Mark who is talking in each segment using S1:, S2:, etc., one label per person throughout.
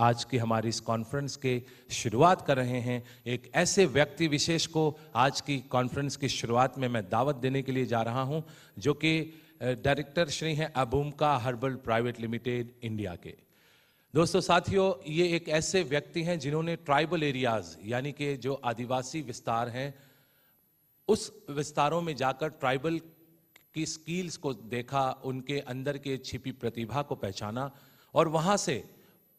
S1: आज की हमारी इस कॉन्फ्रेंस के शुरुआत कर रहे हैं। एक ऐसे व्यक्ति विशेष को आज की कॉन्फ्रेंस की शुरुआत में मैं दावत देने के लिए जा रहा हूं, जो कि डायरेक्टर श्री हैं अभूमिका हर्बल प्राइवेट लिमिटेड इंडिया के। दोस्तों साथियों, ये एक ऐसे व्यक्ति हैं जिन्होंने ट्राइबल एरियाज यानी कि जो आदिवासी विस्तार हैं उस विस्तारों में जाकर ट्राइबल की स्किल्स को देखा, उनके अंदर के छिपी प्रतिभा को पहचाना और वहां से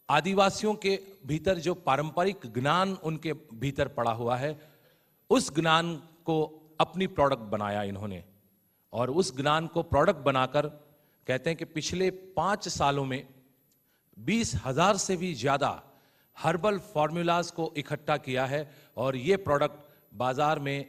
S1: आदिवासियों के भीतर जो पारंपरिक ज्ञान उनके भीतर पड़ा हुआ है उस ज्ञान को अपनी प्रोडक्ट बनाया इन्होंने। और उस ज्ञान को प्रोडक्ट बनाकर कहते हैं कि पिछले 5 सालों में 20,000 से भी ज्यादा हर्बल फॉर्मूलाज को इकट्ठा किया है और ये प्रोडक्ट बाजार में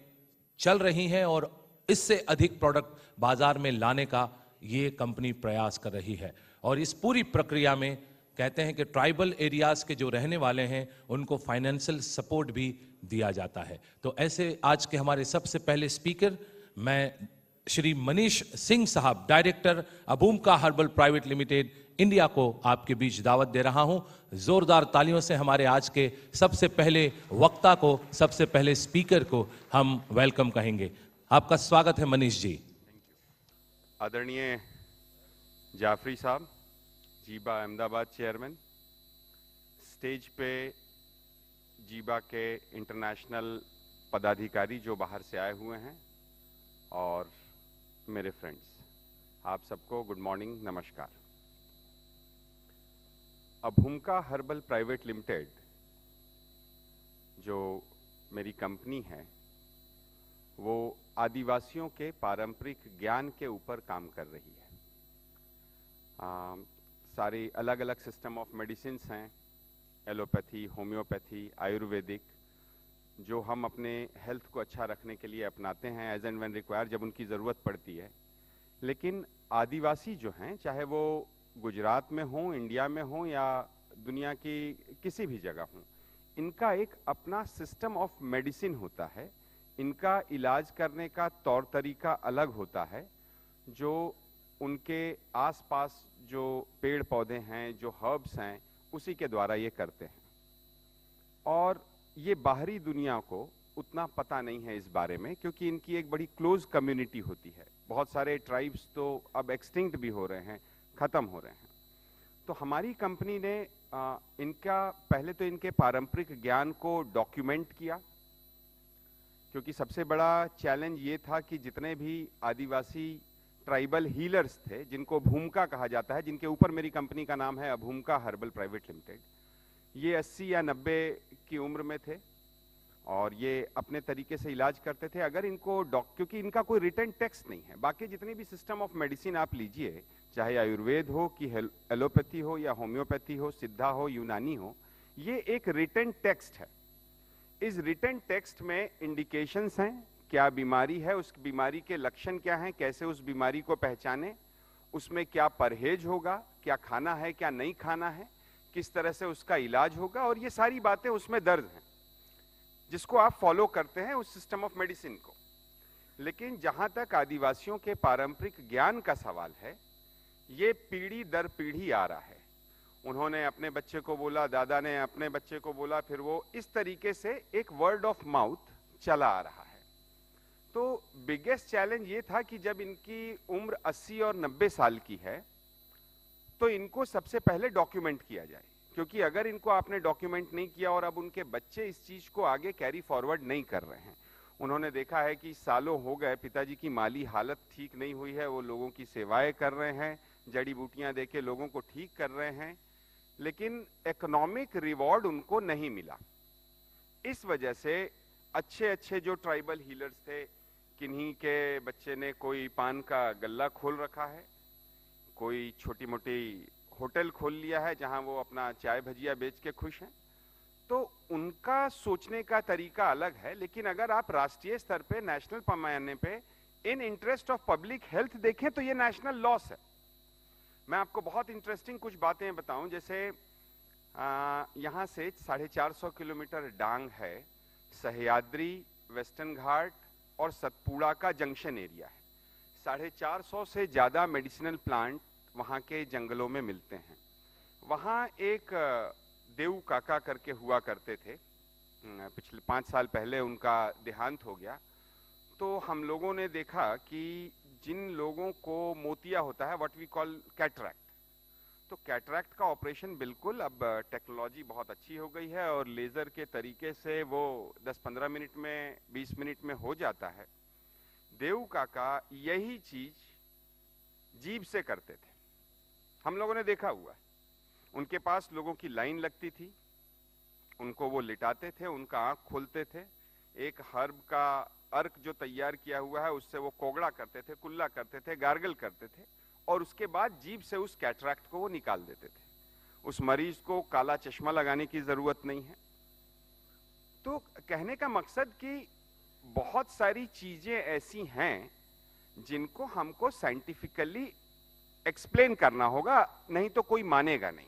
S1: चल रही हैं और इससे अधिक प्रोडक्ट बाजार में लाने का ये कंपनी प्रयास कर रही है। और इस पूरी प्रक्रिया में कहते हैं कि ट्राइबल एरियाज के जो रहने वाले हैं उनको फाइनेंशियल सपोर्ट भी दिया जाता है। तो ऐसे आज के हमारे सबसे पहले स्पीकर मैं श्री मनीष सिंह साहब, director Abhumika herbal private limited India को आपके बीच दावत दे रहा हूं। जोरदार तालियों से हमारे आज के सबसे पहले वक्ता को, सबसे पहले स्पीकर को हम वेलकम कहेंगे। आपका स्वागत है मनीष जी।
S2: आदरणीय जाफरी साहब, जीबा अहमदाबाद चेयरमैन, स्टेज पे जीबा के इंटरनेशनल पदाधिकारी जो बाहर से आए हुए हैं और मेरे फ्रेंड्स, आप सबको गुड मॉर्निंग, नमस्कार। अभूमिका हर्बल प्राइवेट लिमिटेड जो मेरी कंपनी है वो आदिवासियों के पारंपरिक ज्ञान के ऊपर काम कर रही है। सारी अलग अलग सिस्टम ऑफ मेडिसिन्स हैं, एलोपैथी, होम्योपैथी, आयुर्वेदिक, जो हम अपने हेल्थ को अच्छा रखने के लिए अपनाते हैं एज एंड व्हेन रिक्वायर, जब उनकी ज़रूरत पड़ती है। लेकिन आदिवासी जो हैं, चाहे वो गुजरात में हों, इंडिया में हों या दुनिया की किसी भी जगह हों, इनका एक अपना सिस्टम ऑफ मेडिसिन होता है। इनका इलाज करने का तौर तरीका अलग होता है, जो उनके आसपास जो पेड़ पौधे हैं, जो हर्ब्स हैं, उसी के द्वारा ये करते हैं। और ये बाहरी दुनिया को उतना पता नहीं है इस बारे में, क्योंकि इनकी एक बड़ी क्लोज कम्युनिटी होती है। बहुत सारे ट्राइब्स तो अब एक्सटिंक्ट भी हो रहे हैं, ख़त्म हो रहे हैं। तो हमारी कंपनी ने इनका पहले तो इनके पारंपरिक ज्ञान को डॉक्यूमेंट किया, क्योंकि सबसे बड़ा चैलेंज ये था कि जितने भी आदिवासी ट्राइबल हीलर्स थे, जिनको भूमिका कहा जाता है, जिनके ऊपर मेरी कंपनी का नाम है अभूमिका हर्बल प्राइवेट लिमिटेड, ये 80 या 90 की उम्र में थे और ये अपने तरीके से इलाज करते थे। अगर इनको क्योंकि इनका कोई रिटन टेक्स्ट नहीं है, बाकी जितनी भी सिस्टम ऑफ मेडिसिन आप लीजिए, चाहे आयुर्वेद हो कि एलोपैथी हो या होम्योपैथी हो, सिद्धा हो, यूनानी हो, ये एक रिटन टेक्स्ट है। इस रिटन टेक्स्ट में इंडिकेशंस हैं, क्या बीमारी है, उस बीमारी के लक्षण क्या हैं, कैसे उस बीमारी को पहचाने, उसमें क्या परहेज होगा, क्या खाना है, क्या नहीं खाना है, किस तरह से उसका इलाज होगा, और ये सारी बातें उसमें दर्ज हैं, जिसको आप फॉलो करते हैं उस सिस्टम ऑफ मेडिसिन को। लेकिन जहां तक आदिवासियों के पारंपरिक ज्ञान का सवाल है, ये पीढ़ी दर पीढ़ी आ रहा है। उन्होंने अपने बच्चे को बोला, दादा ने अपने बच्चे को बोला, फिर वो इस तरीके से एक वर्ड ऑफ माउथ चला आ रहा है। तो बिगेस्ट चैलेंज ये था कि जब इनकी उम्र 80 और 90 साल की है तो इनको सबसे पहले डॉक्यूमेंट किया जाए, क्योंकि अगर इनको आपने डॉक्यूमेंट नहीं किया और अब उनके बच्चे इस चीज को आगे कैरी फॉरवर्ड नहीं कर रहे हैं, उन्होंने देखा है कि सालों हो गए, पिताजी की माली हालत ठीक नहीं हुई है, वो लोगों की सेवाएं कर रहे हैं, जड़ी बूटियां देके लोगों को ठीक कर रहे हैं, लेकिन इकोनॉमिक रिवॉर्ड उनको नहीं मिला। इस वजह से अच्छे अच्छे जो ट्राइबल हीलर्स थे, किन्हीं के बच्चे ने कोई पान का गल्ला खोल रखा है, कोई छोटी मोटी होटल खोल लिया है जहां वो अपना चाय भजिया बेच के खुश हैं, तो उनका सोचने का तरीका अलग है। लेकिन अगर आप राष्ट्रीय स्तर पे, नेशनल पैमाने पे इन इंटरेस्ट ऑफ पब्लिक हेल्थ देखें तो ये नेशनल लॉस है। मैं आपको बहुत इंटरेस्टिंग कुछ बातें बताऊं, जैसे यहाँ से 450 किलोमीटर डांग है, सह्याद्री, वेस्टर्न घाट और सतपुड़ा का जंक्शन एरिया है। 450 से ज़्यादा मेडिसिनल प्लांट वहाँ के जंगलों में मिलते हैं। वहाँ एक देऊ काका करके हुआ करते थे। पिछले 5 साल पहले उनका देहांत हो गया। तो हम लोगों ने देखा कि जिन लोगों को मोतिया होता है, व्हाट वी कॉल कैटरैक्ट, तो कैटरैक्ट का ऑपरेशन बिल्कुल अब टेक्नोलॉजी बहुत अच्छी हो गई है और लेज़र के तरीके से वो 10-15 मिनट में, 20 मिनट में हो जाता है। देऊ काका यही चीज जीभ से करते थे, हम लोगों ने देखा हुआ है। उनके पास लोगों की लाइन लगती थी, उनको वो लिटाते थे, उनका आंख खोलते थे, एक हर्ब का अर्क जो तैयार किया हुआ है उससे वो कोगड़ा करते थे, कुल्ला करते थे, गार्गल करते थे और उसके बाद जीभ से उस कैटरैक्ट को वो निकाल देते थे। उस मरीज को काला चश्मा लगाने की जरूरत नहीं है। तो कहने का मकसद कि बहुत सारी चीजें ऐसी हैं जिनको हमको साइंटिफिकली एक्सप्लेन करना होगा, नहीं तो कोई मानेगा नहीं।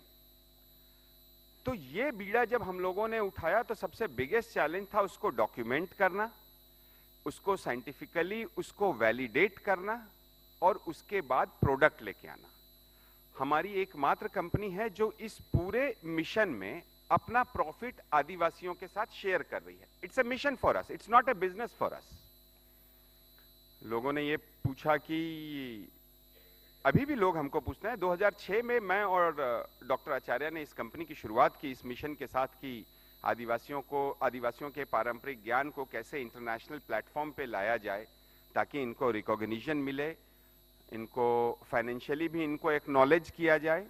S2: तो ये बीड़ा जब हम लोगों ने उठाया तो सबसे बिगेस्ट चैलेंज था उसको डॉक्यूमेंट करना, उसको साइंटिफिकली उसको वैलिडेट करना और उसके बाद प्रोडक्ट लेके आना। हमारी एकमात्र कंपनी है जो इस पूरे मिशन में अपना प्रॉफिट आदिवासियों के साथ शेयर कर रही है। It's a mission for us, it's not a business for us. लोगों ने ये पूछा कि अभी भी लोग हमको पूछते हैं, 2006 में मैं और डॉक्टर आचार्य ने इस कंपनी की शुरुआत की, इस मिशन के साथ की, आदिवासियों के पारंपरिक ज्ञान को कैसे इंटरनेशनल प्लेटफॉर्म पे लाया जाए ताकि इनको रिकॉग्निशन मिले, इनको फाइनेंशियली भी इनको एक्नॉलेज किया जाए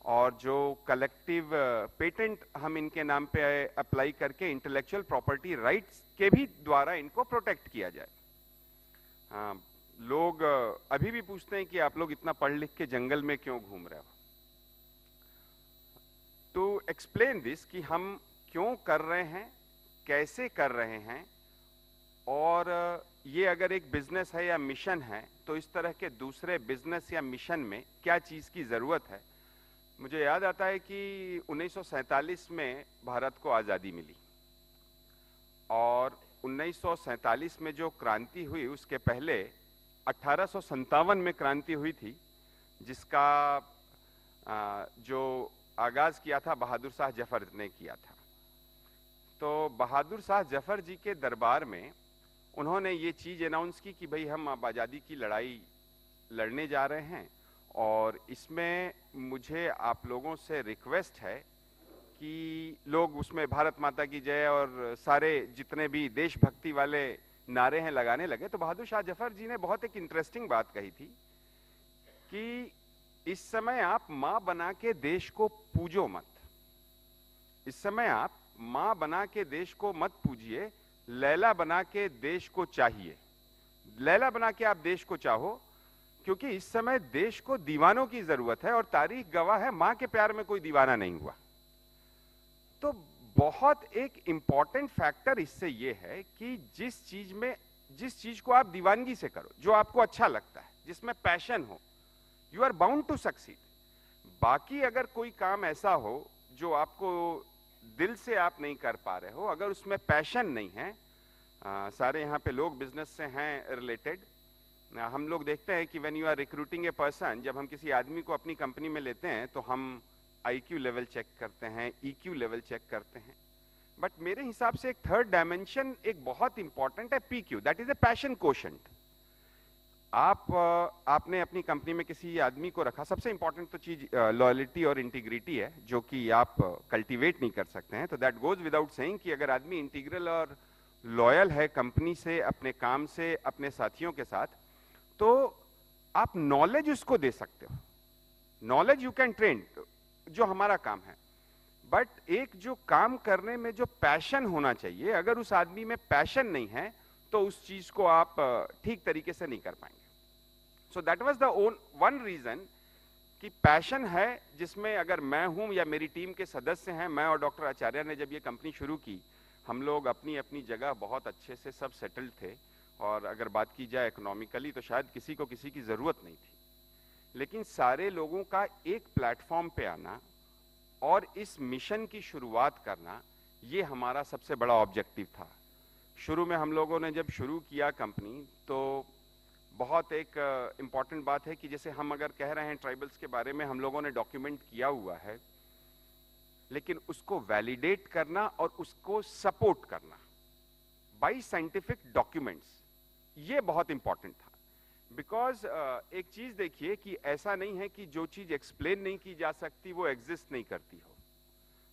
S2: और जो कलेक्टिव पेटेंट हम इनके नाम पे अप्लाई करके इंटेलेक्चुअल प्रॉपर्टी राइट्स के भी द्वारा इनको प्रोटेक्ट किया जाए। लोग अभी भी पूछते हैं कि आप लोग इतना पढ़ लिख के जंगल में क्यों घूम रहे हो। टू एक्सप्लेन दिस कि हम क्यों कर रहे हैं, कैसे कर रहे हैं और ये अगर एक बिजनेस है या मिशन है तो इस तरह के दूसरे बिजनेस या मिशन में क्या चीज की जरूरत है। मुझे याद आता है कि 1947 में भारत को आजादी मिली और 1947 में जो क्रांति हुई उसके पहले 1857 में क्रांति हुई थी, जिसका जो आगाज किया था बहादुर शाह जफर ने किया था। तो बहादुर शाह जफर जी के दरबार में उन्होंने ये चीज अनाउंस की कि भाई हम अब आज़ादी की लड़ाई लड़ने जा रहे हैं और इसमें मुझे आप लोगों से रिक्वेस्ट है कि लोग उसमें भारत माता की जय और सारे जितने भी देशभक्ति वाले नारे हैं लगाने लगे। तो बहादुर शाह जफर जी ने बहुत एक इंटरेस्टिंग बात कही थी कि इस समय आप मां बना के देश को पूजो मत, इस समय आप मां बना के देश को मत पूजिए, लैला बना के देश को चाहिए। लैला बना के आप देश को चाहो क्योंकि इस समय देश को दीवानों की जरूरत है और तारीख गवाह है मां के प्यार में कोई दीवाना नहीं हुआ। तो बहुत एक इंपॉर्टेंट फैक्टर इससे यह है कि जिस चीज को आप दीवानगी से करो, जो आपको अच्छा लगता है, जिसमें पैशन हो, you are bound to succeed. बाकी अगर कोई काम ऐसा हो जो आपको दिल से आप नहीं कर पा रहे हो, अगर उसमें पैशन नहीं है, सारे यहाँ पे लोग बिजनेस से हैं रिलेटेड, हम लोग देखते हैं कि when you are recruiting a person, जब हम किसी आदमी को अपनी कंपनी में लेते हैं तो हम IQ लेवल चेक करते हैं, EQ लेवल चेक करते हैं, बट मेरे हिसाब से एक थर्ड डायमेंशन एक बहुत इंपॉर्टेंट है, PQ, that is a passion quotient. आपने अपनी कंपनी में किसी आदमी को रखा, सबसे इंपॉर्टेंट तो चीज लॉयल्टी और इंटीग्रिटी है जो कि आप कल्टीवेट नहीं कर सकते हैं। तो दैट गोज विदाउट सेइंग कि अगर आदमी इंटीग्रल और लॉयल है कंपनी से, अपने काम से, अपने साथियों के साथ, तो आप नॉलेज उसको दे सकते हो। नॉलेज यू कैन ट्रेन, जो हमारा काम है, बट एक जो काम करने में जो पैशन होना चाहिए, अगर उस आदमी में पैशन नहीं है तो उस चीज को आप ठीक तरीके से नहीं कर पाएंगे। So that was the one reason कि पैशन है, जिसमें अगर मैं हूं या मेरी टीम के सदस्य हैं, मैं और डॉक्टर आचार्य ने जब ये कंपनी शुरू की, हम लोग अपनी अपनी जगह बहुत अच्छे से सब सेटल्ड थे और अगर बात की जाए इकोनॉमिकली तो शायद किसी को किसी की जरूरत नहीं थी, लेकिन सारे लोगों का एक प्लेटफॉर्म पे आना और इस मिशन की शुरुआत करना, ये हमारा सबसे बड़ा ऑब्जेक्टिव था। शुरू में हम लोगों ने जब शुरू किया कंपनी तो बहुत एक इम्पॉर्टेंट बात है कि जैसे हम अगर कह रहे हैं ट्राइबल्स के बारे में, हम लोगों ने डॉक्यूमेंट किया हुआ है लेकिन उसको वैलिडेट करना और उसको सपोर्ट करना बाय साइंटिफिक डॉक्यूमेंट्स, ये बहुत इंपॉर्टेंट था। बिकॉज एक चीज देखिए कि ऐसा नहीं है कि जो चीज एक्सप्लेन नहीं की जा सकती वो एग्जिस्ट नहीं करती हो।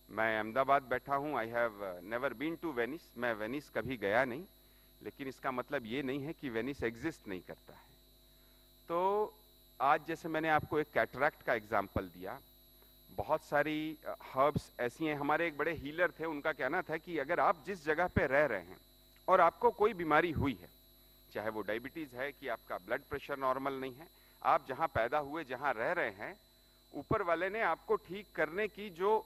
S2: मैं अहमदाबाद बैठा हूं, I have never been to Venice, मैं वेनिस कभी गया नहीं, लेकिन इसका मतलब ये नहीं है कि वेनिस एग्जिस्ट नहीं करता है। तो आज जैसे मैंने आपको एक कैटरैक्ट का एग्जाम्पल दिया, बहुत सारी हर्ब्स ऐसी हैं। हमारे एक बड़े हीलर थे, उनका कहना था कि अगर आप जिस जगह पे रह रहे हैं और आपको कोई बीमारी हुई है, चाहे वो डायबिटीज है कि आपका ब्लड प्रेशर नॉर्मल नहीं है, आप जहां पैदा हुए, जहां रह रहे हैं, ऊपर वाले ने आपको ठीक करने की जो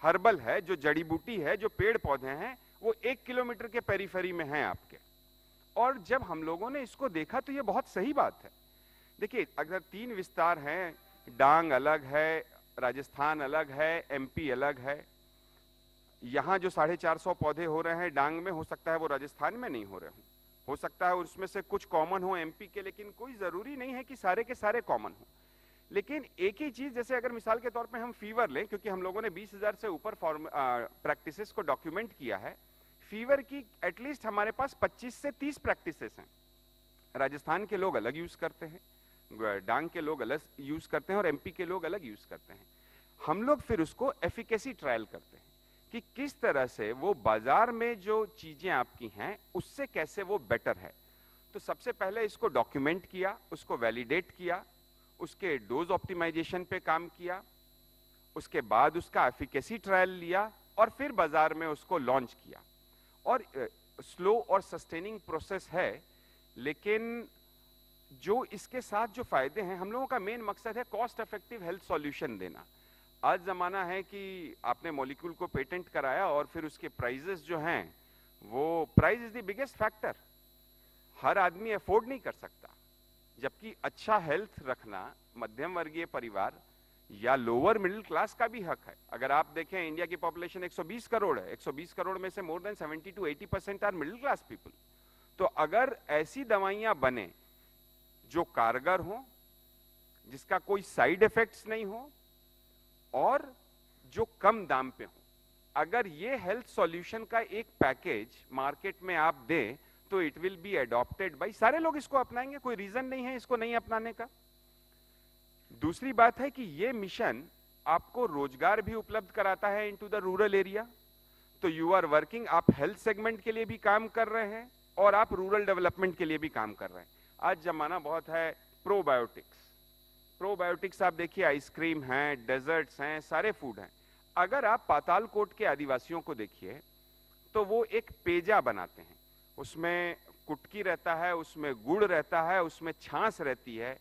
S2: हर्बल है, जो जड़ी बूटी है, जो पेड़ पौधे हैं, वो 1 किलोमीटर के पेरीफेरी में हैं आपके। और जब हम लोगों ने इसको देखा तो ये बहुत सही बात है। देखिए, अगर 3 विस्तार हैं, डांग अलग है, राजस्थान अलग है, एमपी अलग है, यहां जो 450 पौधे हो रहे हैं डांग में, हो सकता है वो राजस्थान में नहीं हो रहे हो सकता है उसमें से कुछ कॉमन हो एमपी के, लेकिन कोई जरूरी नहीं है कि सारे के सारे कॉमन हो। लेकिन एक ही चीज, जैसे अगर मिसाल के तौर पे हम फीवर लें, क्योंकि हम लोगों ने 20,000 से ऊपर प्रैक्टिसेस को डॉक्यूमेंट किया है, फीवर की एटलीस्ट हमारे पास 25 से 30 प्रैक्टिसेस हैं। राजस्थान के लोग अलग यूज करते हैं, डांग के लोग अलग यूज करते हैं, और एमपी के लोग अलग यूज करते हैं। हम लोग फिर उसको एफिकेसी ट्रायल करते हैं कि किस तरह से वो बाजार में जो चीजें आपकी हैं उससे कैसे वो बेटर है। तो सबसे पहले इसको डॉक्यूमेंट किया, उसको वैलिडेट किया, उसके डोज ऑप्टिमाइजेशन पे काम किया, उसके बाद उसका एफिकेसी ट्रायल लिया, और फिर बाजार में उसको लॉन्च किया। और स्लो और सस्टेनिंग प्रोसेस है, लेकिन जो इसके साथ जो फायदे हैं, हम लोगों का मेन मकसद है कॉस्ट इफेक्टिव हेल्थ सॉल्यूशन देना। आज जमाना है कि आपने मॉलिक्यूल को पेटेंट कराया और फिर उसके प्राइजेस जो हैं, वो price is the biggest factor, हर आदमी अफोर्ड नहीं कर सकता। जबकि अच्छा हेल्थ रखना मध्यम वर्गीय परिवार या लोअर मिडिल क्लास का भी हक है। अगर आप देखें, इंडिया की पॉपुलेशन 120 करोड़ है, 120 करोड़ में से more than 70 to 80% are middle class people. तो अगर ऐसी दवाइयां बने जो कारगर हो, जिसका कोई साइड इफेक्ट्स नहीं हो, और जो कम दाम पे हो, अगर ये हेल्थ सॉल्यूशन का एक पैकेज मार्केट में आप दें, तो it will be adopted by, सारे लोग इसको अपनाएंगे, कोई रीजन नहीं है इसको नहीं अपनाने का। दूसरी बात है कि ये मिशन आपको रोजगार भी उपलब्ध कराता है इनटू द रूरल एरिया। तो यू आर वर्किंग, आप हेल्थ सेगमेंट के लिए भी काम कर रहे हैं और आप रूरल डेवलपमेंट के लिए भी काम कर रहे हैं। आज जमाना बहुत है प्रोबायोटिक्स, प्रोबायोटिक्स आप देखिए, आइसक्रीम हैं, डेजर्ट्स हैं, सारे फूड हैं। अगर आप पातालकोट के आदिवासियों को देखिए, तो वो एक पेजा बनाते हैं, उसमें कुटकी रहता है, उसमें गुड़ रहता है, उसमें छाछ रहती है,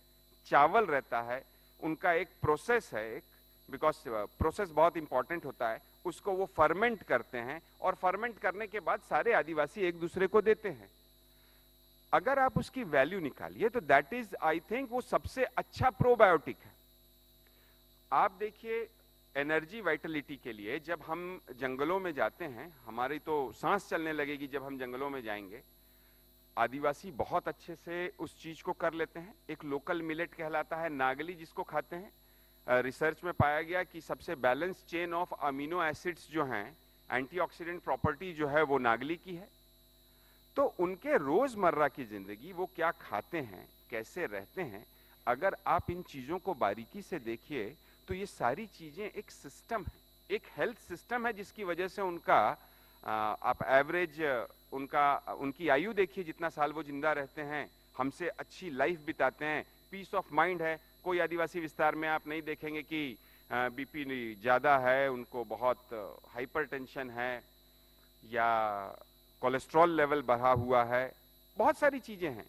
S2: चावल रहता है, उनका एक प्रोसेस है, एक बिकॉज प्रोसेस बहुत इंपॉर्टेंट होता है, उसको वो फर्मेंट करते हैं, और फर्मेंट करने के बाद सारे आदिवासी एक दूसरे को देते हैं। अगर आप उसकी वैल्यू निकालिए तो दैट इज, आई थिंक, वो सबसे अच्छा प्रोबायोटिक है। आप देखिए, एनर्जी वाइटलिटी के लिए जब हम जंगलों में जाते हैं, हमारी तो सांस चलने लगेगी जब हम जंगलों में जाएंगे। आदिवासी बहुत अच्छे से उस चीज को कर लेते हैं। एक लोकल मिलेट कहलाता है नागली, जिसको खाते हैं। रिसर्च में पाया गया कि सबसे balance chain of amino acids जो हैं, एंटीऑक्सीडेंट प्रॉपर्टी जो है, वो नागली की है। तो उनके रोजमर्रा की जिंदगी, वो क्या खाते हैं, कैसे रहते हैं, अगर आप इन चीजों को बारीकी से देखिए तो ये सारी चीजें एक सिस्टम है, एक हेल्थ सिस्टम है, जिसकी वजह से उनका आप एवरेज उनकी आयु देखिए, जितना साल वो जिंदा रहते हैं, हमसे अच्छी लाइफ बिताते हैं, पीस ऑफ माइंड है। कोई आदिवासी विस्तार में आप नहीं देखेंगे कि बीपी ज्यादा है, उनको बहुत हाइपरटेंशन है, या कोलेस्ट्रॉल लेवल बढ़ा हुआ है, बहुत सारी चीजें हैं।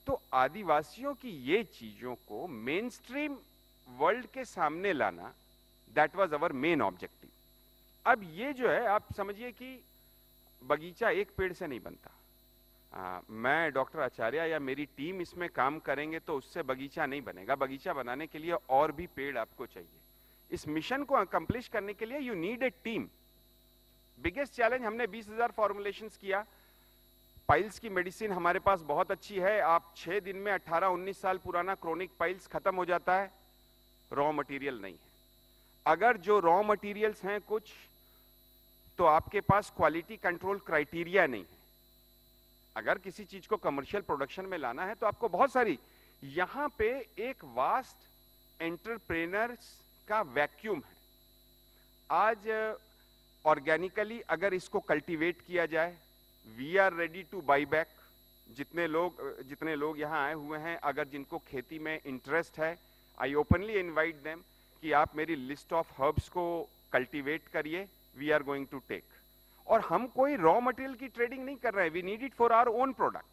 S2: तो आदिवासियों की ये चीजों को मेन स्ट्रीम वर्ल्ड के सामने लाना, that was our main objective. अब ये जो है, आप समझिए कि बगीचा एक पेड़ से नहीं बनता। मैं डॉक्टर आचार्य या मेरी टीम इसमें काम करेंगे तो उससे बगीचा नहीं बनेगा। बगीचा बनाने के लिए और भी पेड़ आपको चाहिए। इस मिशन को अकम्प्लिश करने के लिए you need a team. Biggest challenge, हमने 20,000 फॉर्मुलेशंस किया। पाइल्स की मेडिसिन हमारे पास बहुत अच्छी है, आप 6 दिन में 18-19 साल पुराना क्रोनिक पाइल्स खत्म हो जाता है। रॉ मटेरियल नहीं है। अगर जो रॉ मटेरियल्स हैं कुछ, तो आपके पास क्वालिटी कंट्रोल क्राइटेरिया नहीं है। अगर किसी चीज को कमर्शियल प्रोडक्शन में लाना है तो आपको बहुत सारी, यहां पे एक वास्ट एंटरप्रेनर्स का वैक्यूम है। आज ऑर्गेनिकली अगर इसको कल्टीवेट किया जाए, we are ready to buy back. जितने लोग यहाँ आए हुए हैं, अगर जिनको खेती में इंटरेस्ट है, आई ओपनली इनवाइट देम कि आप मेरी लिस्ट ऑफ हर्ब्स को कल्टीवेट करिए, we are going to take. और हम कोई रॉ मटेरियल की ट्रेडिंग नहीं कर रहे हैं, we need it for our own product,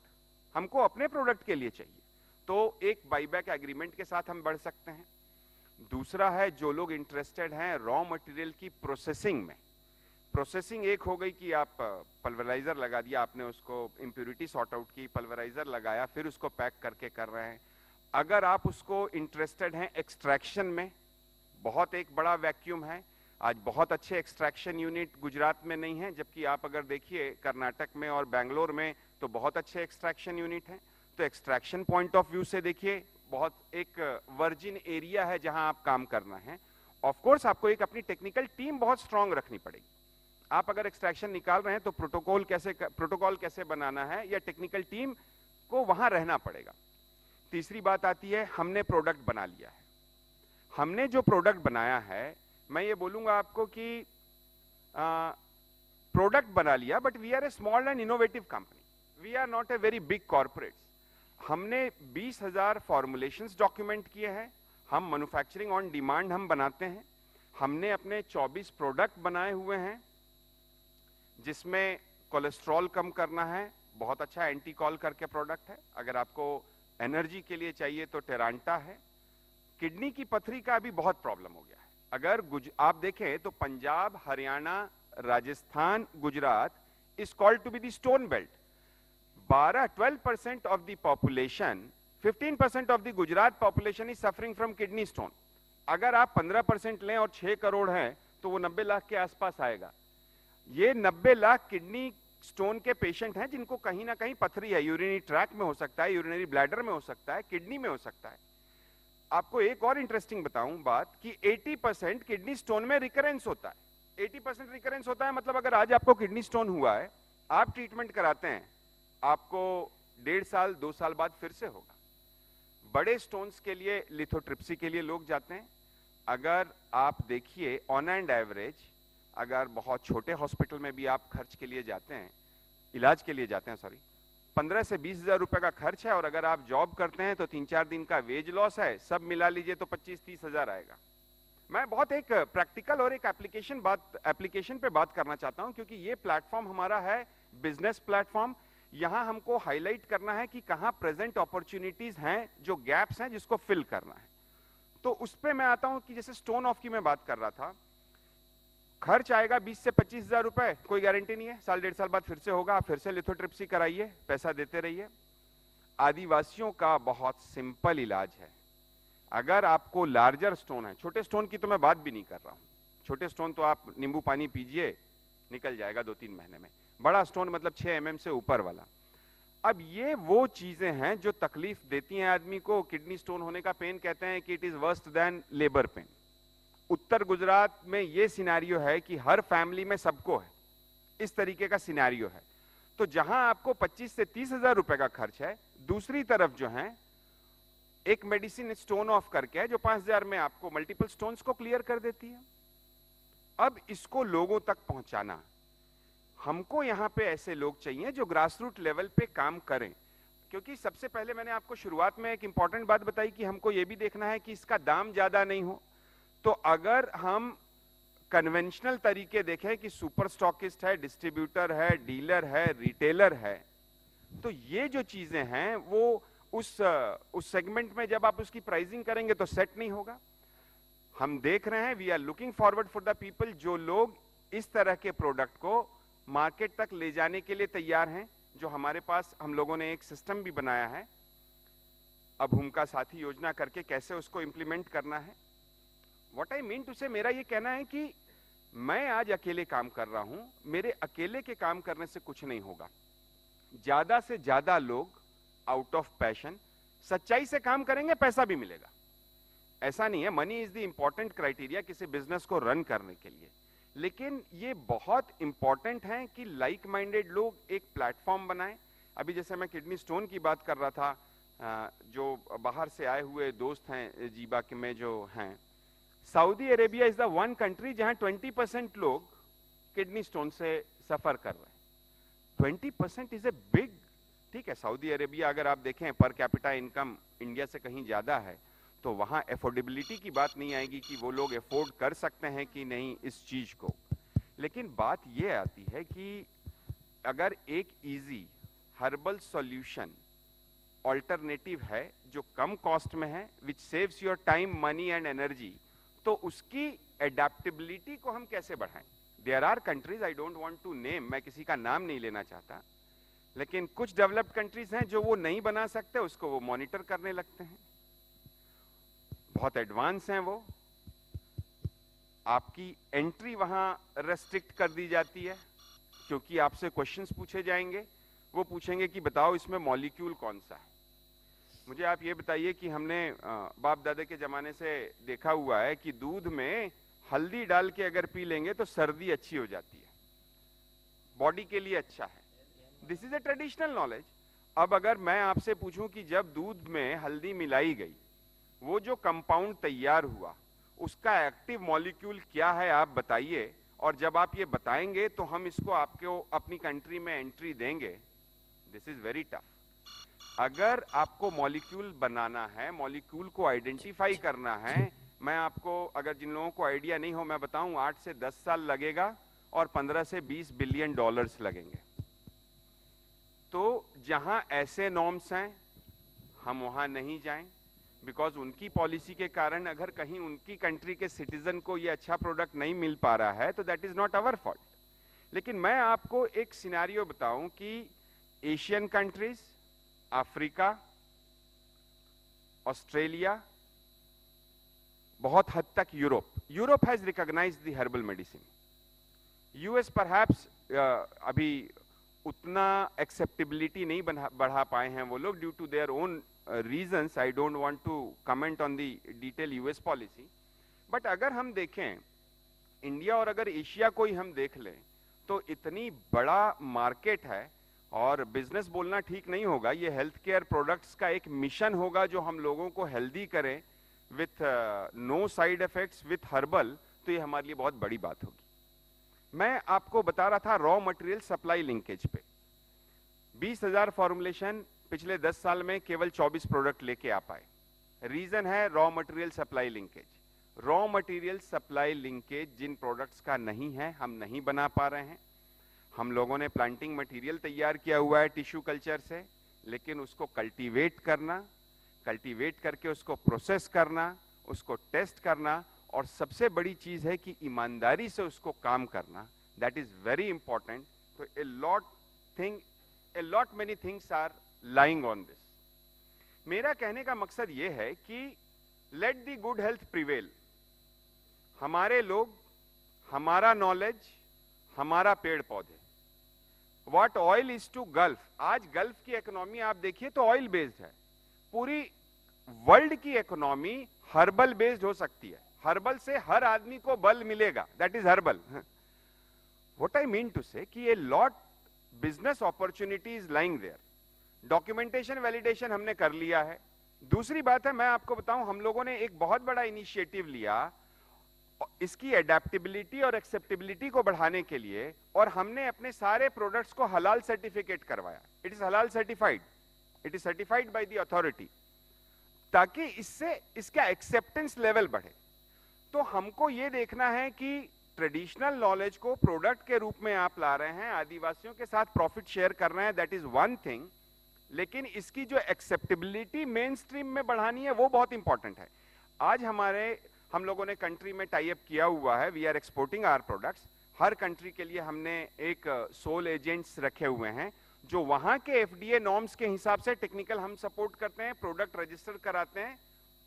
S2: हमको अपने प्रोडक्ट के लिए चाहिए। तो एक बाईबैक एग्रीमेंट के साथ हम बढ़ सकते हैं। दूसरा है, जो लोग इंटरेस्टेड हैं रॉ मटेरियल की प्रोसेसिंग में, प्रोसेसिंग एक हो गई कि आप पल्वराइजर लगा दिया, आपने उसको इंप्योरिटी सॉर्ट आउट की, पल्वराइजर लगाया, फिर उसको पैक करके कर रहे हैं। अगर आप उसको इंटरेस्टेड हैं एक्सट्रैक्शन में, बहुत एक बड़ा वैक्यूम है। आज बहुत अच्छे एक्सट्रैक्शन यूनिट गुजरात में नहीं है, जबकि आप अगर देखिए कर्नाटक में और बेंगलोर में तो बहुत अच्छे एक्सट्रैक्शन यूनिट हैं। तो एक्सट्रैक्शन पॉइंट ऑफ व्यू से देखिए, बहुत एक वर्जिन एरिया है जहां आप काम करना है। ऑफ कोर्स आपको एक अपनी टेक्निकल टीम बहुत स्ट्रांग रखनी पड़ेगी। आप अगर एक्सट्रैक्शन निकाल रहे हैं तो प्रोटोकॉल कैसे बनाना है, या टेक्निकल टीम को वहां रहना पड़ेगा। तीसरी बात आती है, हमने प्रोडक्ट बना लिया है। हमने जो प्रोडक्ट बनाया है, मैं ये बोलूंगा आपको कि प्रोडक्ट बना लिया, but we are a small and innovative company, we are not a very big corporates. हमने 20,000 फॉर्मुलेशंस डॉक्यूमेंट किए हैं। हम मैन्युफैक्चरिंग ऑन डिमांड हम बनाते हैं। हमने अपने 24 प्रोडक्ट बनाए हुए हैं, जिसमें कोलेस्ट्रॉल कम करना है, बहुत अच्छा एंटी कॉल करके प्रोडक्ट है। अगर आपको एनर्जी के लिए चाहिए तो टेरांटा है। किडनी की पथरी का अभी बहुत प्रॉब्लम हो गया है। अगर आप देखें तो Punjab, Haryana, Rajasthan, Gujarat is called to be the stone belt. 12% of the population, 15% of the Gujarat population is suffering from kidney stone. अगर आप 15% लें और 6 करोड़ हैं तो वो 90 लाख के आसपास आएगा। ये 90 लाख किडनी स्टोन के पेशेंट हैं जिनको कहीं ना कहीं पथरी है। यूरिनरी ट्रैक में हो सकता है, यूरिनरी ब्लैडर में हो सकता है, किडनी में हो सकता है। आपको एक और इंटरेस्टिंग बताऊं बात कि 80% किडनी स्टोन में रिकरेंस होता है। 80% रिकरेंस होता है मतलब अगर आज आपको किडनी स्टोन हुआ है, आप ट्रीटमेंट कराते हैं, आपको 1.5 साल 2 साल बाद फिर से होगा। बड़े स्टोन्स के लिए, लिथोट्रिप्सी के लिए लोग जाते हैं। अगर आप देखिए ऑन एंड एवरेज, अगर बहुत छोटे हॉस्पिटल में भी आप खर्च के लिए जाते हैं, इलाज के लिए जाते हैं, 15 से 20,000 रुपए का खर्च है। और अगर आप जॉब करते हैं तो 3-4 दिन का वेज लॉस है, सब मिला लीजिए तो 25-30 हजार आएगा। मैं बहुत एक प्रैक्टिकल और एक एप्लीकेशन पे बात करना चाहता हूं, क्योंकि ये प्लेटफॉर्म हमारा है बिजनेस प्लेटफॉर्म। यहां हमको हाईलाइट करना है कि कहां प्रेजेंट अपॉर्चुनिटीज हैं, जो गैप्स हैं जिसको फिल करना है। तो उस पर मैं आता हूं कि जैसे स्टोन ऑफ की मैं बात कर रहा था, खर्च आएगा 20 से 25,000 रुपए, कोई गारंटी नहीं है, साल 1.5 साल बाद फिर से होगा, आप फिर से लिथोट्रिप्सी कराइए, पैसा देते रहिए। आदिवासियों का बहुत सिंपल इलाज है। अगर आपको लार्जर स्टोन है, छोटे स्टोन की तो मैं बात भी नहीं कर रहा हूं, छोटे स्टोन तो आप नींबू पानी पीजिए, निकल जाएगा 2-3 महीने में। बड़ा स्टोन मतलब 6 mm से ऊपर वाला। अब ये वो चीजें हैं जो तकलीफ देती हैं आदमी को। किडनी स्टोन होने का पेन कहते हैं कि it is worst than labour pain. उत्तर गुजरात में ये सिनेरियो है कि हर फैमिली में सबको है, इस तरीके का सिनेरियो है। तो जहां आपको 25 से 30,000 रुपए का खर्च है, दूसरी तरफ जो है एक मेडिसिन स्टोन ऑफ करके है जो 5,000 में आपको मल्टीपल स्टोन्स को क्लियर कर देती है। अब इसको लोगों तक पहुंचाना, हमको यहां पे ऐसे लोग चाहिए जो ग्रासरूट लेवल पे काम करें। क्योंकि सबसे पहले मैंने आपको शुरुआत में एक इंपॉर्टेंट बात बताई कि हमको ये भी देखना है कि इसका दाम ज्यादा नहीं हो। तो अगर हम कन्वेंशनल तरीके देखें कि सुपर स्टॉकिस्ट है, डिस्ट्रीब्यूटर है, डीलर है, रिटेलर है, तो ये जो चीजें हैं वो उस सेगमेंट में जब आप उसकी प्राइसिंग करेंगे तो सेट नहीं होगा। हम देख रहे हैं, we are looking forward for the people, जो लोग इस तरह के प्रोडक्ट को मार्केट तक ले जाने के लिए तैयार हैं। जो हमारे पास, हम लोगों ने एक सिस्टम भी बनाया है, अब भूमिका साथी योजना करके कैसे उसको इंप्लीमेंट करना है। व्हाट आई मीन टू से, मेरा ये कहना है कि मैं आज अकेले काम कर रहा हूं, मेरे अकेले के काम करने से कुछ नहीं होगा। ज्यादा से ज्यादा लोग आउट ऑफ पैशन सच्चाई से काम करेंगे, पैसा भी मिलेगा। ऐसा नहीं है, money is the important criteria किसी बिजनेस को रन करने के लिए, लेकिन ये बहुत इंपॉर्टेंट है कि लाइक माइंडेड लोग एक प्लेटफॉर्म बनाएं। अभी जैसे मैं किडनी स्टोन की बात कर रहा था, जो बाहर से आए हुए दोस्त हैं जीबा के में जो हैं, Saudi Arabia is the one country जहां 20% लोग किडनी स्टोन से सफर कर रहे हैं। 20% इज ए बिग, ठीक है, सऊदी अरेबिया अगर आप देखें पर कैपिटा इनकम इंडिया से कहीं ज्यादा है, तो वहां एफोर्डेबिलिटी की बात नहीं आएगी कि वो लोग एफोर्ड कर सकते हैं कि नहीं इस चीज को। लेकिन बात ये आती है कि अगर एक इजी हर्बल सॉल्यूशन ऑल्टरनेटिव है जो कम कॉस्ट में है, which saves your time, money and energy, तो उसकी एडेप्टेबिलिटी को हम कैसे बढ़ाएं। There are countries, I don't want to name, मैं किसी का नाम नहीं लेना चाहता, लेकिन कुछ डेवलप्ड कंट्रीज हैं जो वो नहीं बना सकते, उसको वो मॉनिटर करने लगते हैं, बहुत एडवांस हैं वो। आपकी एंट्री वहां रेस्ट्रिक्ट कर दी जाती है क्योंकि आपसे क्वेश्चंस पूछे जाएंगे, वो पूछेंगे कि बताओ इसमें मॉलिक्यूल कौन सा है। मुझे आप ये बताइए कि हमने बाप दादा के जमाने से देखा हुआ है कि दूध में हल्दी डाल के अगर पी लेंगे तो सर्दी अच्छी हो जाती है, बॉडी के लिए अच्छा है। This is a traditional knowledge. अब अगर मैं आपसे पूछूं कि जब दूध में हल्दी मिलाई गई, वो जो कंपाउंड तैयार हुआ, उसका एक्टिव मॉलिक्यूल क्या है आप बताइए, और जब आप ये बताएंगे तो हम इसको आपको अपनी कंट्री में एंट्री देंगे। This is very tough. अगर आपको मॉलिक्यूल बनाना है, मॉलिक्यूल को आइडेंटिफाई करना है, मैं आपको, अगर जिन लोगों को आइडिया नहीं हो मैं बताऊं, 8 से 10 साल लगेगा और 15 से 20 बिलियन डॉलर्स लगेंगे। तो जहां ऐसे नॉर्म्स हैं हम वहां नहीं जाएं, बिकॉज उनकी पॉलिसी के कारण अगर कहीं उनकी कंट्री के सिटीजन को ये अच्छा प्रोडक्ट नहीं मिल पा रहा है तो that is not our fault. लेकिन मैं आपको एक सिनेरियो बताऊं कि एशियन कंट्रीज, अफ्रीका, ऑस्ट्रेलिया, बहुत हद तक Europe has recognised the herbal medicine. US perhaps अभी उतना एक्सेप्टेबिलिटी नहीं बढ़ा पाए हैं वो लोग, due to their own reasons. I don't want to comment on the detailed US policy, but अगर हम देखें इंडिया और अगर एशिया को ही हम देख लें तो इतनी बड़ा मार्केट है, और बिजनेस बोलना ठीक नहीं होगा, ये हेल्थ केयर प्रोडक्ट्स का एक मिशन होगा जो हम लोगों को हेल्दी करें with no side effects with herbal, तो ये हमारे लिए बहुत बड़ी बात होगी। मैं आपको बता रहा था रॉ मटेरियल सप्लाई लिंकेज पे 20,000 फॉर्मुलेशन पिछले 10 साल में केवल 24 प्रोडक्ट लेके आ पाए। रीजन है raw material supply linkage. Raw material supply linkage जिन प्रोडक्ट्स का नहीं है, हम नहीं बना पा रहे हैं। हम लोगों ने प्लांटिंग मटेरियल तैयार किया हुआ है टिश्यू कल्चर से, लेकिन उसको कल्टीवेट करना, कल्टीवेट करके उसको प्रोसेस करना, उसको टेस्ट करना, और सबसे बड़ी चीज है कि ईमानदारी से उसको काम करना, दैट इज वेरी इंपॉर्टेंट। तो a lot many things are lying on this. मेरा कहने का मकसद ये है कि let the good health prevail। हमारे लोग, हमारा नॉलेज, हमारा पेड़ पौधे। What oil is to Gulf, आज गल्फ की इकोनॉमी आप देखिए तो ऑयल बेस्ड है। पूरी वर्ल्ड की इकोनॉमी हर्बल बेस्ड हो सकती है। हर्बल से हर आदमी को बल मिलेगा, that is herbal. What I mean to say कि a lot business opportunities lying there. Documentation validation हमने कर लिया है। दूसरी बात है, मैं आपको बताऊं, हम लोगों ने एक बहुत बड़ा इनिशिएटिव लिया इसकी एडेप्टेबिलिटी और एक्सेप्टेबिलिटी को बढ़ाने के लिए, और हमने अपने सारे प्रोडक्ट्स को हलाल सर्टिफिकेट करवाया। इट इज हलाल certified, it is certified by the authority, ताकि इससे इसका एक्सेप्टेंस लेवल बढ़े। तो हमको ये देखना है कि ट्रेडिशनल नॉलेज को प्रोडक्ट के रूप में आप ला रहे हैं, आदिवासियों के साथ प्रॉफिट शेयर कर रहे हैं, दैट इज वन थिंग, लेकिन इसकी जो एक्सेप्टेबिलिटी मेन स्ट्रीम में बढ़ानी है वो बहुत इंपॉर्टेंट है। आज हम लोगों ने कंट्री में टाई अप किया हुआ है, we are exporting our products. हर कंट्री के लिए हमने एक सोल एजेंट्स रखे हुए हैं जो वहां के एफडीए नॉर्म्स के हिसाब से टेक्निकल हम सपोर्ट करते हैं, प्रोडक्ट रजिस्टर कराते हैं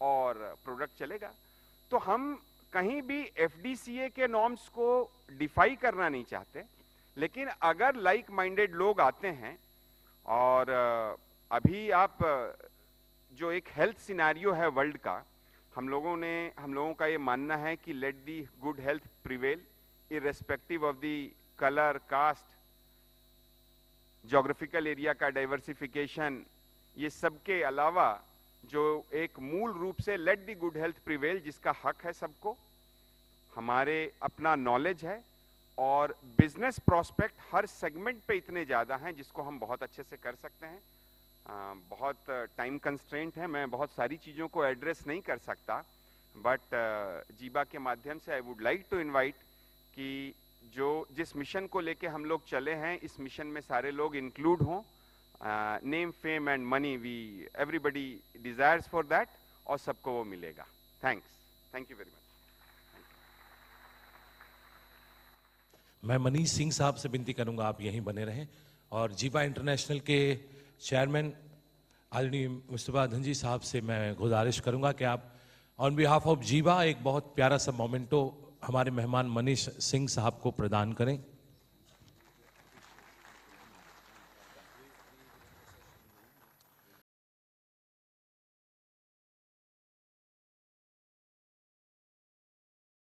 S2: और प्रोडक्ट चलेगा। तो हम कहीं भी एफडीसीए के नॉर्म्स को डिफाई करना नहीं चाहते, लेकिन अगर लाइक माइंडेड लोग आते हैं, और अभी आप जो एक हेल्थ सिनेरियो है वर्ल्ड का, हम लोगों का ये मानना है कि let the good health prevail irrespective of the colour, caste, geographical area का डाइवर्सिफिकेशन, ये सब के अलावा जो एक मूल रूप से let the good health prevail, जिसका हक है सबको, हमारे अपना नॉलेज है और बिजनेस प्रोस्पेक्ट हर सेगमेंट पे इतने ज़्यादा हैं जिसको हम बहुत अच्छे से कर सकते हैं। बहुत टाइम कंस्ट्रेंट है, मैं बहुत सारी चीज़ों को एड्रेस नहीं कर सकता, बट जीबा के माध्यम से I would like to invite कि जिस मिशन को लेके हम लोग चले हैं, इस मिशन में सारे लोग इंक्लूड हों। Name, fame and money, we everybody desires for that, और सबको वो मिलेगा। Thank you very much.
S1: मैं मनीष सिंह साहब से विनती करूंगा आप यहीं बने रहें, और जीबा इंटरनेशनल के चेयरमैन आदरणीय मुस्तफा धनजी साहब से मैं गुजारिश करूंगा कि आप ऑन बिहाफ ऑफ जीबा एक बहुत प्यारा सा मोमेंटो हमारे मेहमान मनीष सिंह साहब को प्रदान करें।